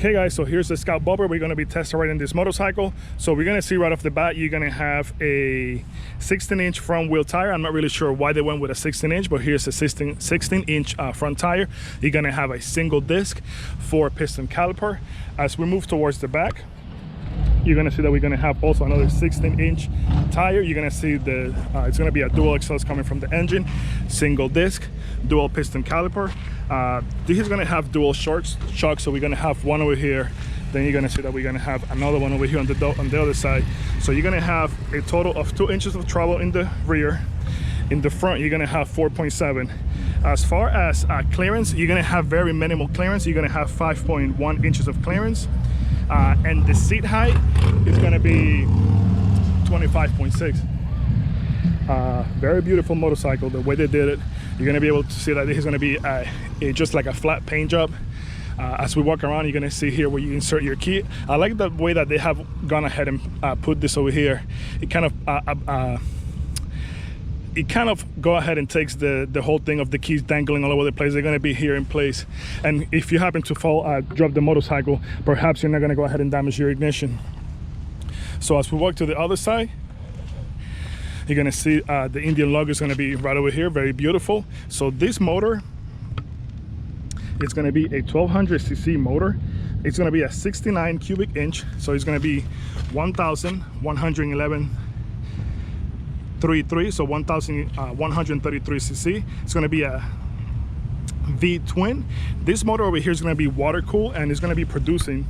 Okay guys, so here's the Scout Bobber we're going to be testing right in this motorcycle. So we're going to see right off the bat, you're going to have a 16-inch front wheel tire. I'm not really sure why they went with a 16-inch, but here's a 16-inch front tire. You're going to have a single disc, 4-piston caliper. As we move towards the back, you're going to see that we're going to have also another 16-inch tire. You're going to see the it's going to be a dual exhaust coming from the engine, single disc, dual piston caliper. This is going to have dual shocks, so we're going to have one over here, then you're going to see that we're going to have another one over here on the other side. So you're going to have a total of 2 inches of travel in the rear. In the front, you're going to have 4.7. As far as clearance, you're going to have very minimal clearance. You're going to have 5.1 inches of clearance. And the seat height is going to be 25.6. Very beautiful motorcycle. The way they did it, you're going to be able to see that this is going to be just like a flat paint job. As we walk around, you're going to see here where you insert your key. I like the way that they have gone ahead and put this over here. It kind of go ahead and takes the whole thing of the keys dangling all over the place. They're going to be here in place, and if you happen to fall, drop the motorcycle, perhaps you're not going to go ahead and damage your ignition. So as we walk to the other side, you're going to see the Indian logo is going to be right over here. Very beautiful. So this motor, it's going to be a 1200cc motor. It's going to be a 69 cubic inch, so it's going to be 1133, so 1133 cc. It's going to be a V twin. This motor over here is going to be water cooled, and it's going to be producing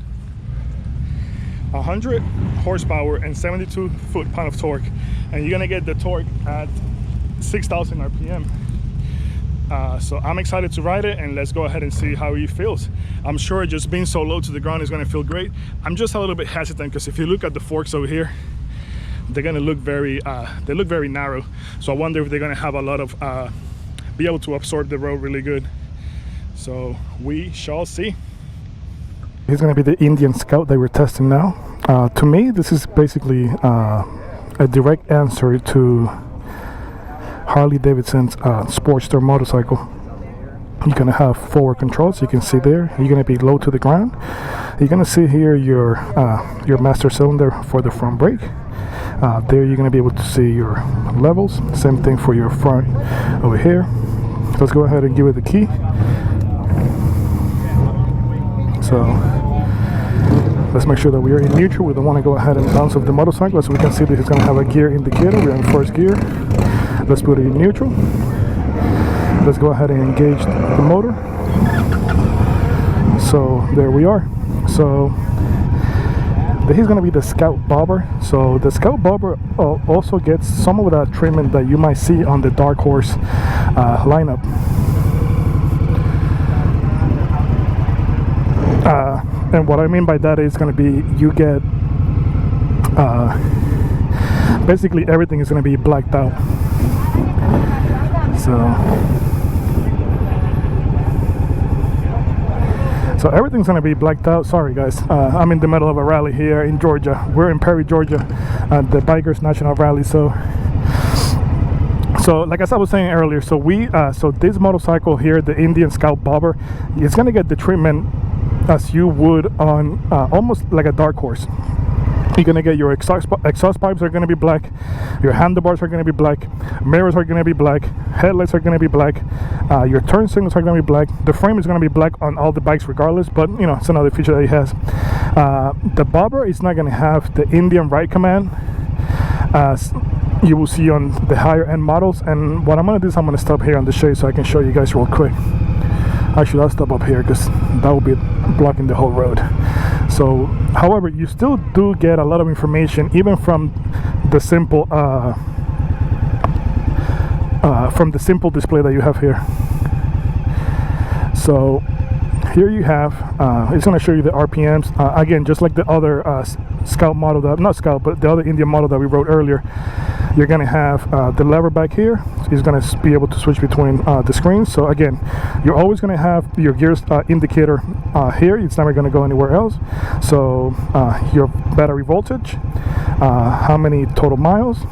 100 horsepower and 72 foot-pound of torque, and you're going to get the torque at 6,000 rpm. So I'm excited to ride it, and let's go ahead and see how it feels. I'm sure just being so low to the ground is going to feel great. I'm just a little bit hesitant because if you look at the forks over here, they're going to look very narrow. So I wonder if they're going to have a lot of be able to absorb the road really good. So we shall see. Here's going to be the Indian Scout that we're testing now. To me, this is basically a direct answer to Harley Davidson's Sportster motorcycle. You're going to have forward controls. You can see there. You're going to be low to the ground. You're going to see here your master cylinder for the front brake. There you're going to be able to see your levels. Same thing for your front over here. Let's go ahead and give it the key. So let's make sure that we are in neutral. We don't want to go ahead and bounce off the motorcycle. As we can see, this is going to have a gear indicator. We're in first gear. Let's put it in neutral. Let's go ahead and engage the motor. So there we are. So this is going to be the Scout Bobber. So the Scout Bobber also gets some of that treatment that you might see on the Dark Horse lineup. And what I mean by that is going to be you get basically everything is going to be blacked out. So everything's going to be blacked out. Sorry guys, I'm in the middle of a rally here in Georgia. We're in Perry, Georgia, at the Bikers National Rally. So like as I was saying earlier, so this motorcycle here, the Indian Scout Bobber, it's going to get the treatment as you would on almost like a Dark Horse. You're going to get your exhaust pipes are going to be black, your handlebars are going to be black, mirrors are going to be black, headlights are going to be black, your turn signals are going to be black. The frame is going to be black on all the bikes regardless, but you know, it's another feature that it has. The Bobber is not going to have the Indian ride command as you will see on the higher end models. And what I'm going to do is I'm going to stop here on the shade so I can show you guys real quick. Actually, I'll stop up here because that will be blocking the whole road. So, however, you still do get a lot of information, even from the simple display that you have here. So, here you have, it's going to show you the RPMs. Again, just like the other Scout model, not Scout, but the other Indian model that we rode earlier. You're going to have the lever back here. He's going to be able to switch between the screens. So again, you're always going to have your gears indicator here. It's never going to go anywhere else. So your battery voltage, how many total miles,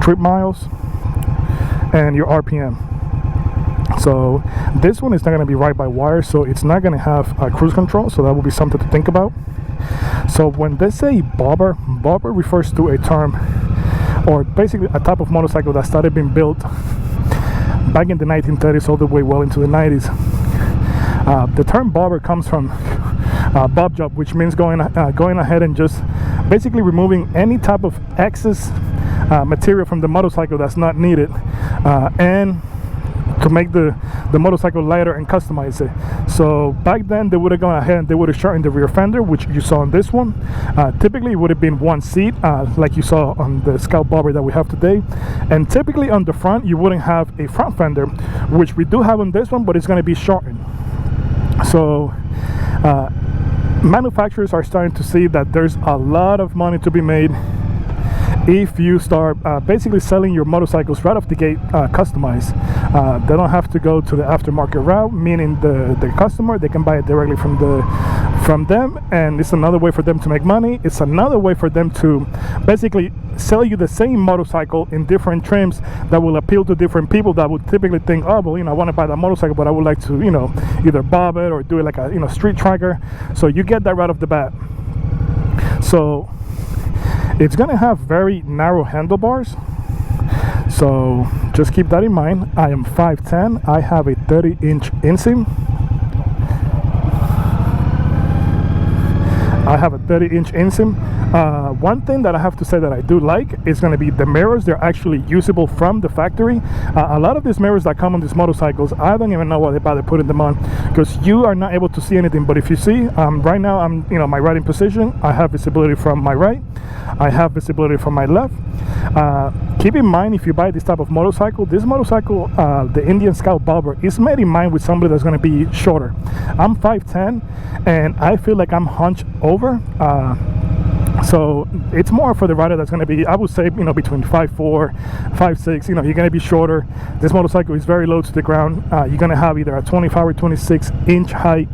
trip miles, and your RPM. So this one is not going to be right by wire, so it's not going to have cruise control, so that will be something to think about. So when they say bobber refers to a term, or basically a type of motorcycle that started being built back in the 1930s all the way well into the 90s. The term bobber comes from bob job, which means going ahead and just basically removing any type of excess material from the motorcycle that's not needed, and to make the motorcycle lighter and customize it. So back then they would have gone ahead and they would have shortened the rear fender, which you saw on this one. Typically it would have been one seat, like you saw on the Scout Bobber that we have today. And typically on the front you wouldn't have a front fender, which we do have on this one, but it's going to be shortened. So manufacturers are starting to see that there's a lot of money to be made if you start basically selling your motorcycles right off the gate customized. They don't have to go to the aftermarket route, meaning the customer, they can buy it directly from them, and it's another way for them to make money. It's another way for them to basically sell you the same motorcycle in different trims that will appeal to different people that would typically think, oh well, I want to buy that motorcycle, but I would like to either bob it or do it like a street tracker. So you get that right off the bat. So it's going to have very narrow handlebars, so just keep that in mind. I am 5'10", I have a 30-inch inseam. One thing that I have to say that I do like is going to be the mirrors. They're actually usable from the factory. A lot of these mirrors that come on these motorcycles, I don't even know why they bother putting them on, because you are not able to see anything. But if you see, right now I'm my riding position, I have visibility from my right, I have visibility from my left. Keep in mind, if you buy this type of motorcycle, the Indian Scout Bobber is made in mind with somebody that's going to be shorter. I'm 5'10", and I feel like I'm hunched over. So it's more for the rider that's going to be, I would say, between 5'4", 5'6". You're going to be shorter. This motorcycle is very low to the ground. You're going to have either a 25 or 26 inch height.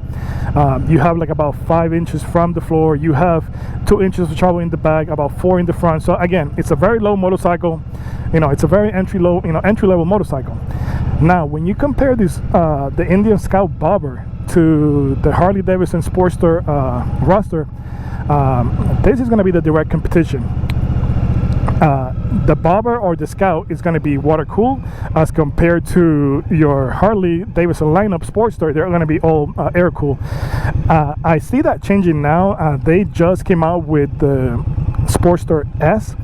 You have like about 5 inches from the floor. You have 2 inches of travel in the back, about 4 in the front. So again, it's a very low motorcycle. It's a very entry level motorcycle. Now, when you compare this, the Indian Scout Bobber to the Harley Davidson Sportster roster, this is going to be the direct competition. The Bobber or the Scout is going to be water cooled as compared to your Harley Davidson lineup Sportster. They're going to be all air cooled. I see that changing now. They just came out with the Sportster S.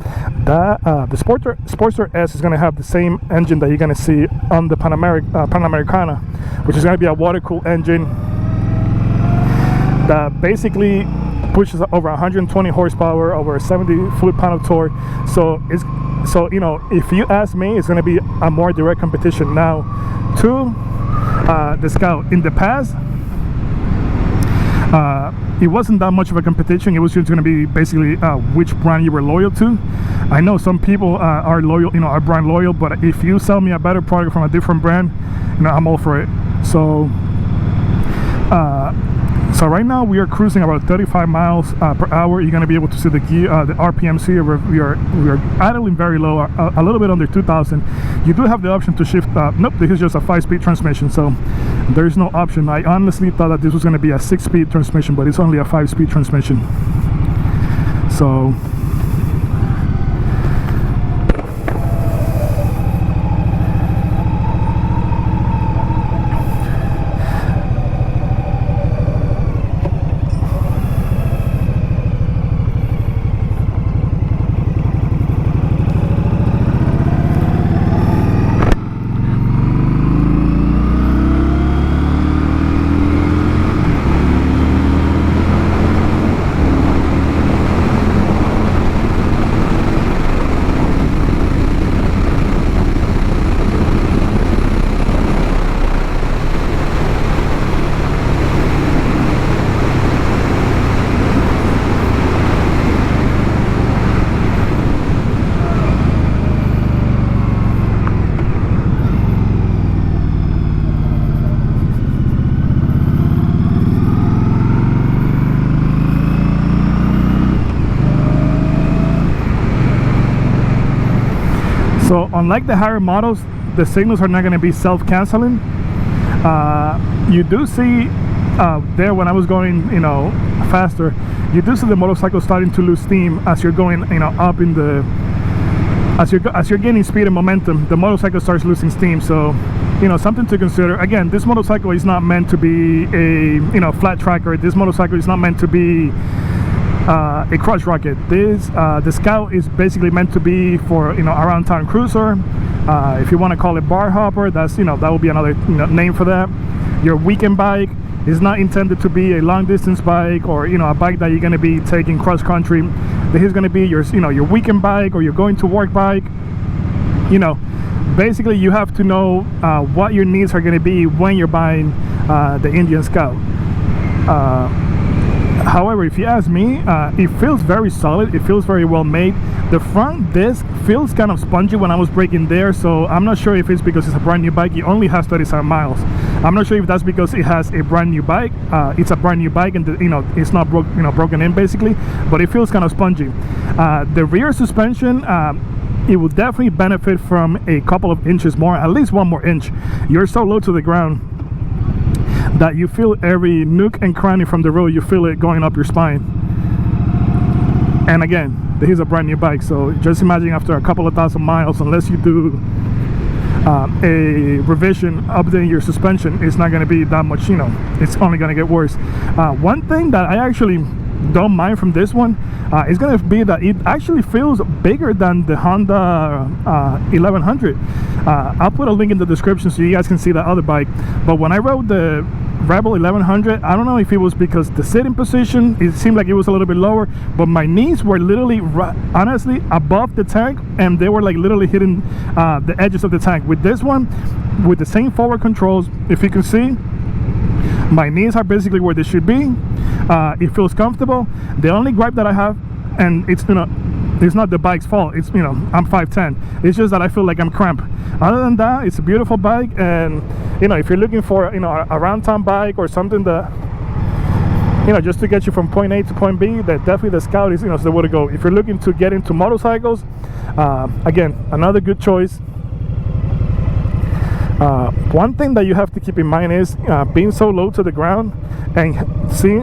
The Sportster S is going to have the same engine that you're going to see on the Panamericana, which is going to be a water cooled engine that basically pushes over 120 horsepower, over 70 foot-pound of torque. So if you ask me, it's going to be a more direct competition now to the Scout. In the past, it wasn't that much of a competition. It was just going to be basically which brand you were loyal to. I know some people are loyal, are brand loyal, but if you sell me a better product from a different brand, I'm all for it. So right now we are cruising about 35 miles per hour. You're going to be able to see the gear, the RPMs here. We are idling very low, a little bit under 2,000. You do have the option to shift. Nope, this is just a 5-speed transmission, so there is no option. I honestly thought that this was going to be a 6-speed transmission, but it's only a 5-speed transmission. So unlike the higher models, the signals are not going to be self-canceling. You do see there when I was going, you know, faster, you do see the motorcycle starting to lose steam as you're going, you know, up in the, as you're gaining speed and momentum, the motorcycle starts losing steam. So, you know, something to consider. Again, this motorcycle is not meant to be a, you know, flat tracker. This motorcycle is not meant to be a crotch rocket. This the Scout is basically meant to be for, you know, around town cruiser. If you want to call it bar hopper, that's, you know, that would be another, you know, name for that. Your weekend bike is not intended to be a long distance bike, or, you know, a bike that you're going to be taking cross country. This is going to be your, you know, your weekend bike or your going to work bike. You know, basically you have to know what your needs are going to be when you're buying the Indian Scout. However, if you ask me, it feels very solid. It feels very well made. The front disc feels kind of spongy when I was braking there, so I'm not sure if it's because it's a brand new bike. It only has 37 miles. I'm not sure if that's because it has a brand new bike. It's a brand new bike, and you know, it's not broken in basically, but it feels kind of spongy. The rear suspension, it will definitely benefit from a couple of inches more, at least one more inch. You're so low to the ground that you feel every nook and cranny from the road. You feel it going up your spine. And again, this is a brand new bike, so just imagine after a couple of thousand miles, unless you do a revision updating your suspension, it's not going to be that much, you know, it's only going to get worse. One thing that I actually don't mind from this one is going to be that it actually feels bigger than the Honda 1100. I'll put a link in the description so you guys can see the other bike. But when I rode the Rebel 1100, I don't know if it was because the sitting position, it seemed like it was a little bit lower, but my knees were literally honestly above the tank, and they were like literally hitting the edges of the tank. With this one, with the same forward controls, if you can see, my knees are basically where they should be. It feels comfortable. The only gripe that I have, and it's, you know, it's not the bike's fault, it's, you know, I'm 5'10", it's just that I feel like I'm cramped. Other than that, it's a beautiful bike. And, you know, if you're looking for, you know, a round town bike or something that, you know, just to get you from point A to point B, that definitely the Scout is, you know, is the way to go. If you're looking to get into motorcycles, again, another good choice. One thing that you have to keep in mind is being so low to the ground and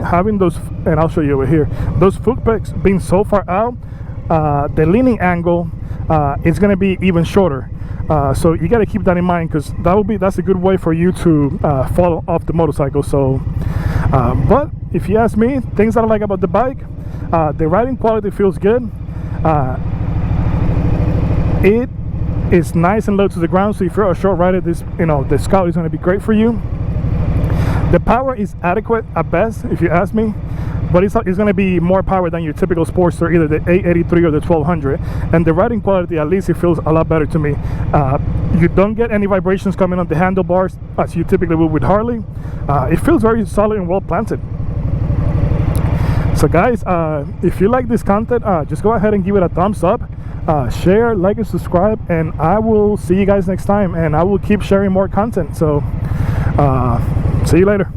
having those, and I'll show you over here, those foot pegs being so far out, the leaning angle is going to be even shorter. So you got to keep that in mind, because that's a good way for you to fall off the motorcycle. So but if you ask me, things that I like about the bike, the riding quality feels good. It is nice and low to the ground, so if you're a short rider, this, you know, the Scout is going to be great for you. The power is adequate at best, if you ask me, but it's going to be more power than your typical Sportster, either the 883 or the 1200. And the riding quality, at least, it feels a lot better to me. You don't get any vibrations coming on the handlebars as you typically would with Harley. It feels very solid and well planted. So guys, if you like this content, just go ahead and give it a thumbs up. Share, like, and subscribe, and I will see you guys next time, and I will keep sharing more content. So see you later.